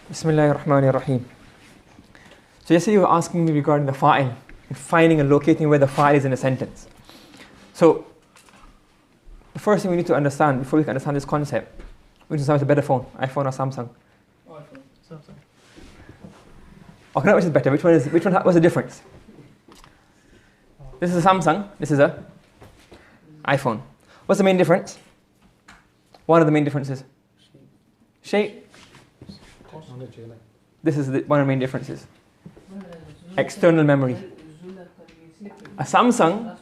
Bismillahir Rahmanir Rahim. So yesterday you were asking me regarding the fa'il, and finding and locating where the fa'il is in a sentence. So the first thing we need to understand before we can understand this concept, which is a better phone, iPhone or Samsung? iPhone. Samsung. Okay, which is better? Which one? What's the difference? This is a Samsung. This is a iPhone. What's the main difference? One of the main differences. Shape. This is one of the main differences. External memory. A Samsung,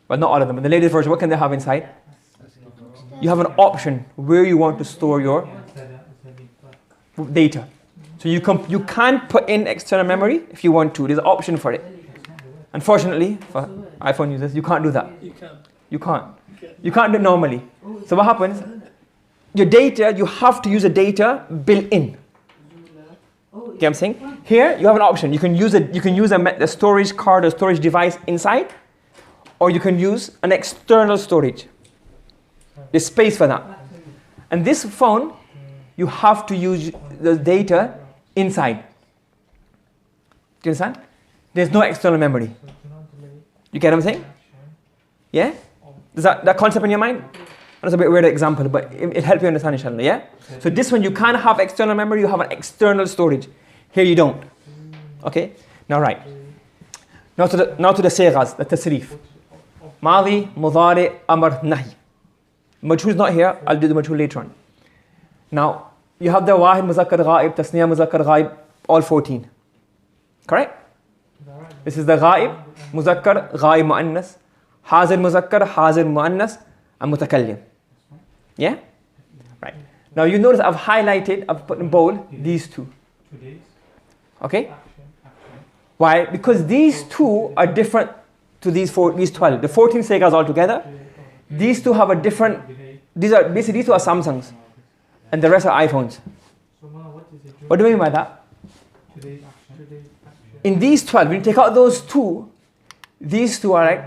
but not all of them. But the latest version, what can they have inside? You have an option where you want to store your data. So you can put in external memory if you want to. There's an option for it. Unfortunately, for iPhone users, you can't do that. You can't. You can't do it normally. So what happens? Your data, you have to use the data built in. Get what I'm saying? Here, you have an option. You can use a storage card or storage device inside, or you can use an external storage. There's space for that. And this phone, you have to use the data inside. Do you understand? There's no external memory. You get what I'm saying? Yeah? Does that concept in your mind? That's a bit weird example, but it'll help you understand, inshallah, yeah? So this one, you can't have external memory, you have an external storage. Here you don't. Okay? Now right. Now to the sighas, the tasrif. Madi, mudari, amr, nahi. Majhul is not here, I'll do the majhul later on. Now, you have the wahid, muzakkar, ghaib, tasniya, muzakkar, ghaib, all 14. Correct? This is the ghaib, muzakkar, ghaib, mu'annas, hazir, muzakkar, hazir, mu'annas, and mutakallim. Yeah? Right. Now you notice I've highlighted, I've put in bold these two. Okay? Why? Because these two are different to these 12. The 14 sighas altogether. These two have a different, these two are Samsungs. And the rest are iPhones. What do you mean by that? In these 12, when you take out those two, these two are like,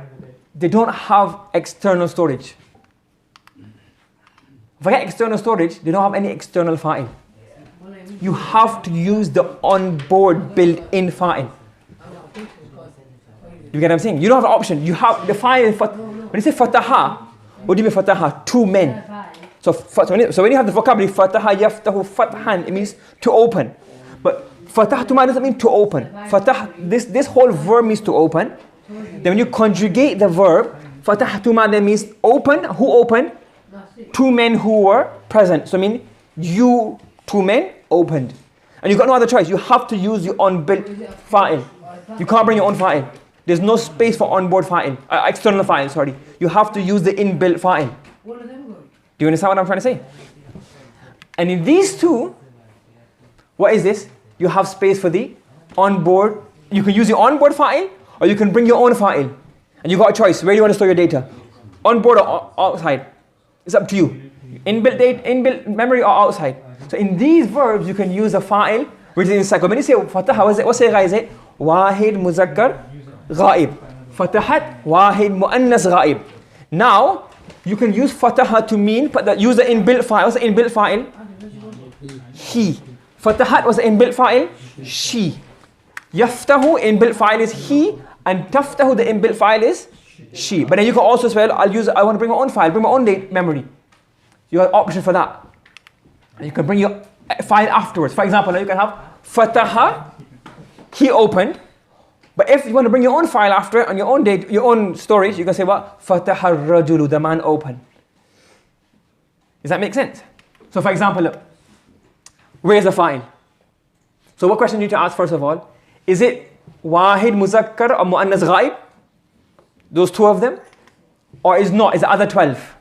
they don't have external storage. Forget external storage, they don't have any external file. You have to use the onboard built-in file. You get what I'm saying? You don't have an option. You have the file. When you say fataha, what do you mean fataha? Two men. So when you have the vocabulary fataha yaftahu fathan, it means to open. But fatahtu doesn't mean to open. Fatah, this whole verb means to open. Then when you conjugate the verb, fatahtu then means open. Who opened? Two men who were present. So I mean, you two men opened. And you've got no other choice. You have to use your own built file. You can't bring your own file. There's no space for onboard file, external file, sorry. You have to use the inbuilt file. Do you understand what I'm trying to say? And in these two, what is this? You have space for the onboard. You can use the onboard file, or you can bring your own file. And you've got a choice. Where do you want to store your data? Onboard or outside? It's up to you. Inbuilt memory or outside. So in these verbs, you can use a file which is inside. When you say fataha, what say is it? Wahid muzakkar ghaib. Fatahat wahid muannas ghaib. Now, you can use fataha to mean, use the inbuilt file. What's the inbuilt file? He. Fatahat was the inbuilt file? She. Yaftahu, inbuilt file is he, and taftahu, the inbuilt file is she. But then you can also say, I want to bring my own file, bring my own memory. You have an option for that. And you can bring your file afterwards. For example, now you can have fataha, he opened. But if you want to bring your own file after on your own date, your own storage, you can say what? Fataha rajulu, the man opened. Does that make sense? So for example, look, where's the file? So what question you need to ask first of all? Is it wahid muzakkar or muannas ghaib? Those two of them? Or is not? Is the other 12?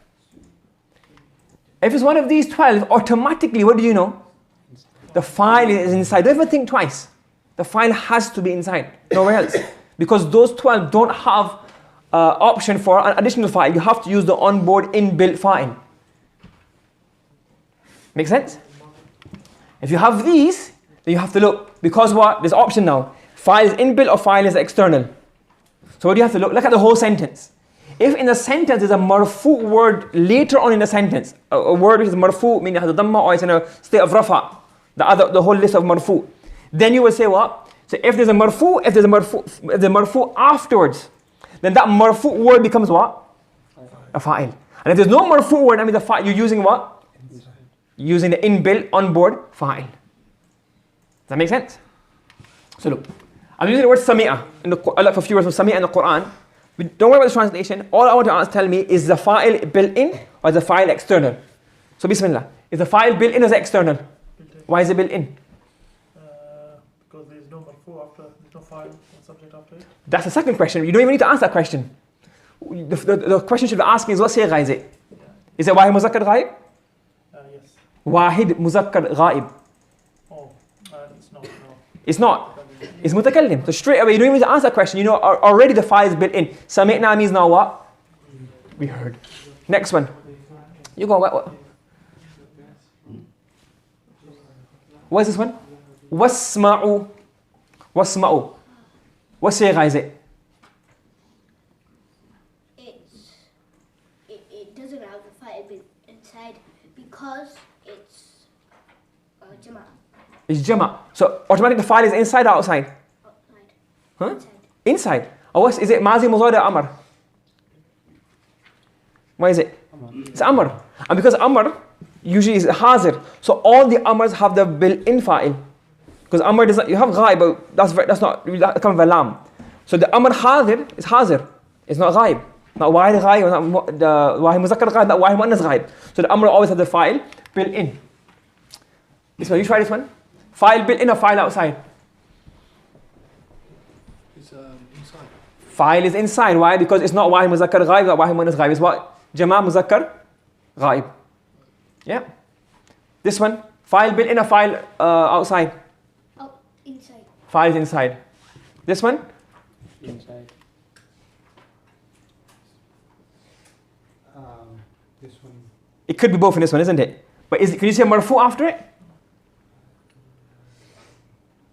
If it's one of these 12, automatically, what do you know? The file is inside. Don't even think twice. The file has to be inside, nowhere else. Because those 12 don't have option for an additional file. You have to use the onboard inbuilt file. Make sense? If you have these, then you have to look. Because what? There's option now. File is inbuilt or file is external. So what do you have to look? Look at the whole sentence. If in the sentence there's a marfu word later on in the sentence, a word which is marfu, meaning it has a dhamma or it's in a state of rafa, The whole list of marfu. Then you will say what? So if there's a marfu afterwards, then that marfu word becomes what? A fa'il. And if there's no marfu word, I mean the fa'il, you're using what? Using the inbuilt onboard fa'il. Does that make sense? So look, I'm using the word sami'a. I look for a few words from sami'a in the Quran. But don't worry about the translation. All I want to tell me is the fa'il built in or is the fa'il external? So bismillah. Is the fa'il built in or is it external? Why is it built in? Because there is no marfu after, there's no file or subject after it. That's the second question. You don't even need to answer that question. The question should be asking is what sigha is it? Yeah. Is it wahid muzakkar ghaib? Yes. Wahid muzakkar ghaib. Oh, it's not. No. It's not. It's mutakallim. So straight away, you don't even need to answer that question. You know already the fa'il is built in. Sami'na means now what? We heard. Next one. You go. What is this one? Wasma'u. Wasma'u. What sigha is it? It doesn't have the fa'il inside because it's jama'. It's jama'. So automatically the fa'il is inside or outside? Outside. Huh? Inside. Or what is it? Mazi mudari or amr? Why is it? It's amr. And because amr usually is hazir, so all the amrs have the built-in fa'il. Because amr does not, you have ghaib, but that's not, that comes with lam. So the amr hazir is hazir. It's not ghaib. Not wahid ghaib, not the wahid muzakkar ghaib, not wahid muannas ghaib. So the amr always has the fa'il built in. This one, you try this one. Fa'il built in or fa'il outside? It's inside. Fa'il is inside. Why? Because it's not wahid muzakkar ghaib, not wahid muannas ghaib. It's what? Jama' muzakkar ghaib. Yeah. This one, file built in or file outside? Oh, inside. File is inside. This one? Inside. This one. It could be both in this one, isn't it? But can you say marfu after it?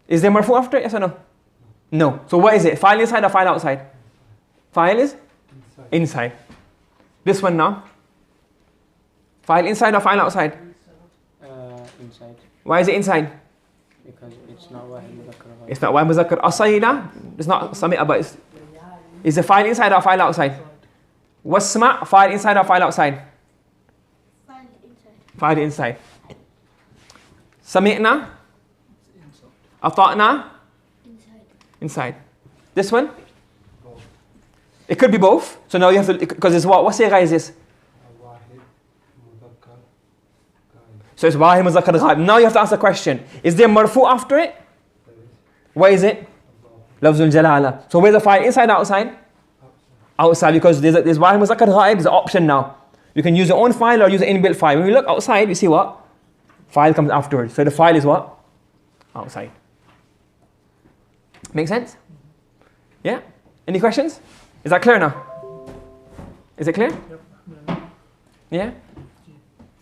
Is there marfu after it? Yes or no? No. So what is it? File inside or file outside? File is? Inside. This one now? File inside or file outside? Inside. Why is it inside? Because it's not wahid muzakkar ghaib. It's not why muzakkar asayna. It's not sami'a, but is the file inside or file outside? Wasma, file inside or file outside? File inside. File inside. Sami'na? Ata'na? Inside. Inside. This one? It could be both. So now you have to, because it's what sigha is this? So it's wahid muzakkar ghaib. Now you have to ask the question, is there marfu after it? Why is it? Lafzul jalala. So where's the file? Inside or outside? Outside, because there's wahid muzakkar ghaib, there's an option now. You can use your own file or use an inbuilt file. When we look outside, we see what? File comes afterwards. So the file is what? Outside. Make sense? Yeah? Any questions? Is that clear now? Is it clear? Yep. Yeah?